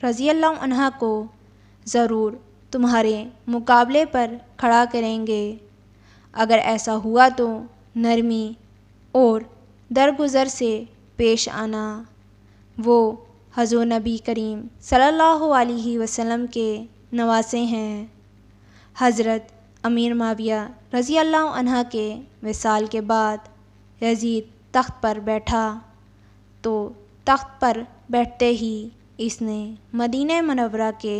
رضی اللہ عنہ کو ضرور تمہارے مقابلے پر کھڑا کریں گے۔ اگر ایسا ہوا تو نرمی اور درگزر سے پیش آنا۔ وہ حضور نبی کریم صلی اللہ علیہ وسلم کے نواسے ہیں۔ حضرت امیر معاویہ رضی اللہ عنہ کے وصال کے بعد یزید تخت پر بیٹھا تو تخت پر بیٹھتے ہی اس نے مدینہ منورہ کے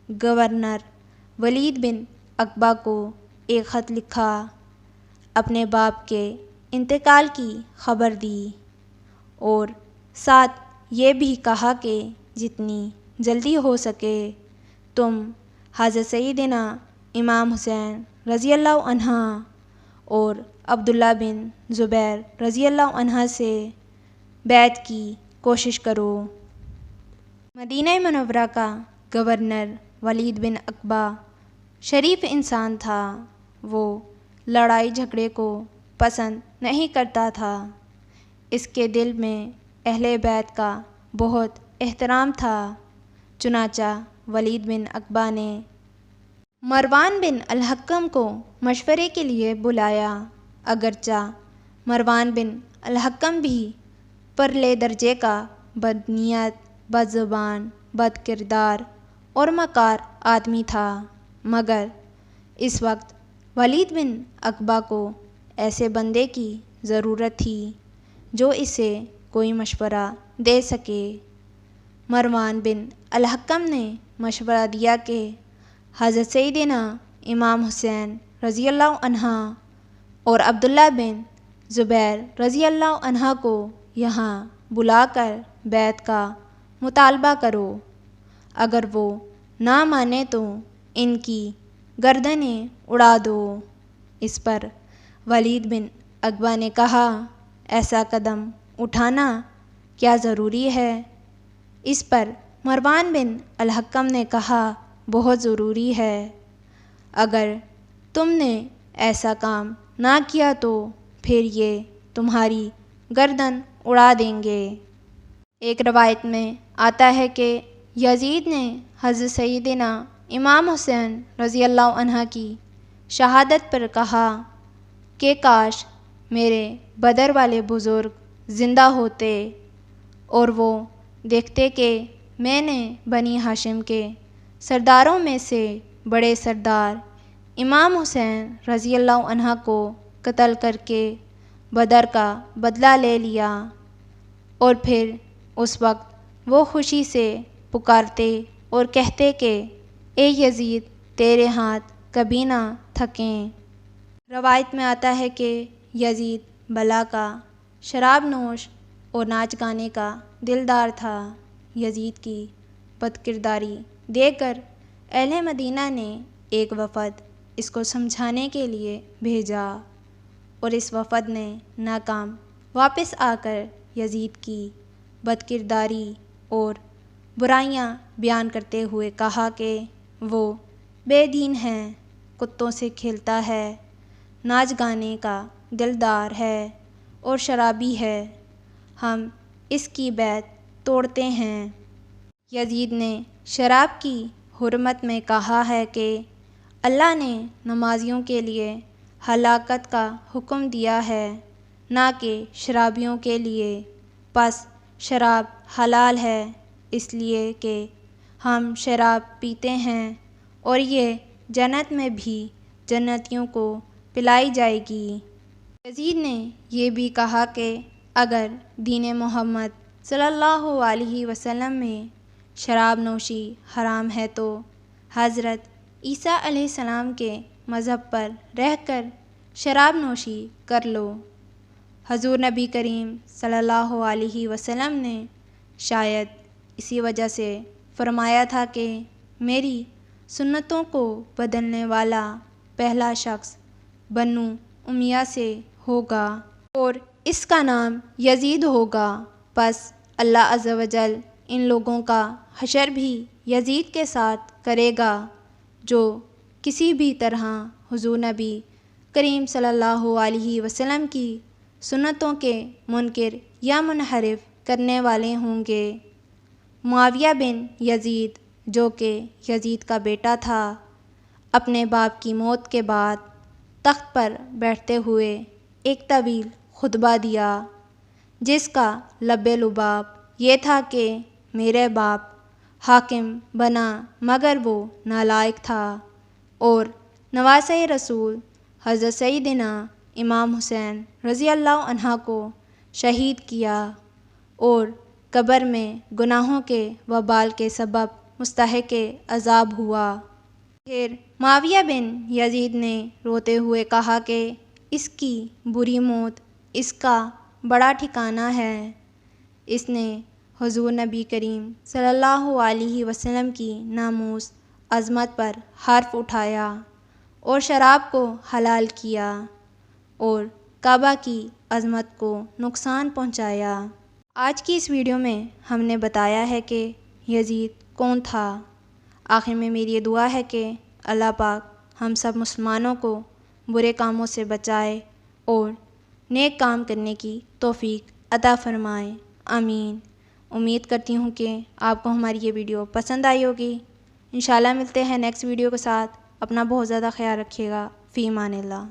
گورنر ولید بن عقبہ کو ایک خط لکھا، اپنے باپ کے انتقال کی خبر دی اور ساتھ یہ بھی کہا کہ جتنی جلدی ہو سکے تم حضرت سیدنا امام حسین رضی اللہ عنہ اور عبداللہ بن زبیر رضی اللہ عنہ سے بیعت کی کوشش کرو۔ مدینہ منورہ کا گورنر ولید بن عقبہ شریف انسان تھا۔ وہ لڑائی جھگڑے کو پسند نہیں کرتا تھا۔ اس کے دل میں اہل بیت کا بہت احترام تھا۔ چنانچہ ولید بن عقبہ نے مروان بن الحکم کو مشورے کے لیے بلایا۔ اگرچہ مروان بن الحکم بھی پرلے درجے کا بدنیت، بد زبان، بد کردار اور مکار آدمی تھا، مگر اس وقت ولید بن عقبہ کو ایسے بندے کی ضرورت تھی جو اسے کوئی مشورہ دے سکے۔ مروان بن الحکم نے مشورہ دیا کہ حضرت سیدنا امام حسین رضی اللہ عنہ اور عبداللہ بن زبیر رضی اللہ عنہ کو یہاں بلا کر بیعت کا مطالبہ کرو۔ اگر وہ نہ مانے تو ان کی گردنیں اڑا دو۔ اس پر ولید بن عقبہ نے کہا، ایسا قدم اٹھانا کیا ضروری ہے؟ اس پر مروان بن الحکم نے کہا، بہت ضروری ہے۔ اگر تم نے ایسا کام نہ کیا تو پھر یہ تمہاری گردن اڑا دیں گے۔ ایک روایت میں آتا ہے کہ یزید نے حضرت سیدنا امام حسین رضی اللہ عنہ کی شہادت پر کہا کہ کاش میرے بدر والے بزرگ زندہ ہوتے اور وہ دیکھتے کہ میں نے بنی ہاشم کے سرداروں میں سے بڑے سردار امام حسین رضی اللہ عنہ کو قتل کر کے بدر کا بدلہ لے لیا۔ اور پھر اس وقت وہ خوشی سے پکارتے اور کہتے کہ اے یزید تیرے ہاتھ کبھی نہ تھکیں۔ روایت میں آتا ہے کہ یزید بلا کا، شراب نوش اور ناچ گانے کا دلدار تھا۔ یزید کی بد کرداری دیکھ کر اہل مدینہ نے ایک وفد اس کو سمجھانے کے لیے بھیجا اور اس وفد نے ناکام واپس آ کر یزید کی بد کرداری اور برائیاں بیان کرتے ہوئے کہا کہ وہ بے دین ہے، کتوں سے کھیلتا ہے، ناچ گانے کا دلدار ہے اور شرابی ہے، ہم اس کی بیعت توڑتے ہیں۔ یزید نے شراب کی حرمت میں کہا ہے کہ اللہ نے نمازیوں کے لیے ہلاکت کا حکم دیا ہے، نہ کہ شرابیوں کے لیے، پس شراب حلال ہے اس لیے کہ ہم شراب پیتے ہیں اور یہ جنت میں بھی جنتیوں کو پلائی جائے گی۔ یزید نے یہ بھی کہا کہ اگر دین محمد صلی اللہ علیہ وسلم میں شراب نوشی حرام ہے تو حضرت عیسیٰ علیہ السلام کے مذہب پر رہ کر شراب نوشی کر لو۔ حضور نبی کریم صلی اللہ علیہ وسلم نے شاید اسی وجہ سے فرمایا تھا کہ میری سنتوں کو بدلنے والا پہلا شخص بنو امیہ سے ہوگا اور اس کا نام یزید ہوگا، پس اللہ عز و جل ان لوگوں کا حشر بھی یزید کے ساتھ کرے گا جو کسی بھی طرح حضور نبی کریم صلی اللہ علیہ وسلم کی سنتوں کے منکر یا منحرف کرنے والے ہوں گے۔ معاویہ بن یزید جو کہ یزید کا بیٹا تھا، اپنے باپ کی موت کے بعد تخت پر بیٹھتے ہوئے ایک طویل خطبہ دیا، جس کا لب لباب یہ تھا کہ میرے باپ حاکم بنا مگر وہ نالائق تھا، اور نواسۂ رسول حضرت سیدنا امام حسین رضی اللہ عنہ کو شہید کیا اور قبر میں گناہوں کے وبال کے سبب مستحق عذاب ہوا۔ پھر معاویہ بن یزید نے روتے ہوئے کہا کہ اس کی بری موت اس کا بڑا ٹھکانہ ہے، اس نے حضور نبی کریم صلی اللہ علیہ وسلم کی ناموس عظمت پر حرف اٹھایا اور شراب کو حلال کیا اور کعبہ کی عظمت کو نقصان پہنچایا۔ آج کی اس ویڈیو میں ہم نے بتایا ہے کہ یزید کون تھا۔ آخر میں میری یہ دعا ہے کہ اللہ پاک ہم سب مسلمانوں کو برے کاموں سے بچائے اور نیک کام کرنے کی توفیق عطا فرمائے، آمین۔ امید کرتی ہوں کہ آپ کو ہماری یہ ویڈیو پسند آئی ہوگی۔ انشاءاللہ ملتے ہیں نیکسٹ ویڈیو کے ساتھ۔ اپنا بہت زیادہ خیال رکھیے گا۔ فی امان اللہ۔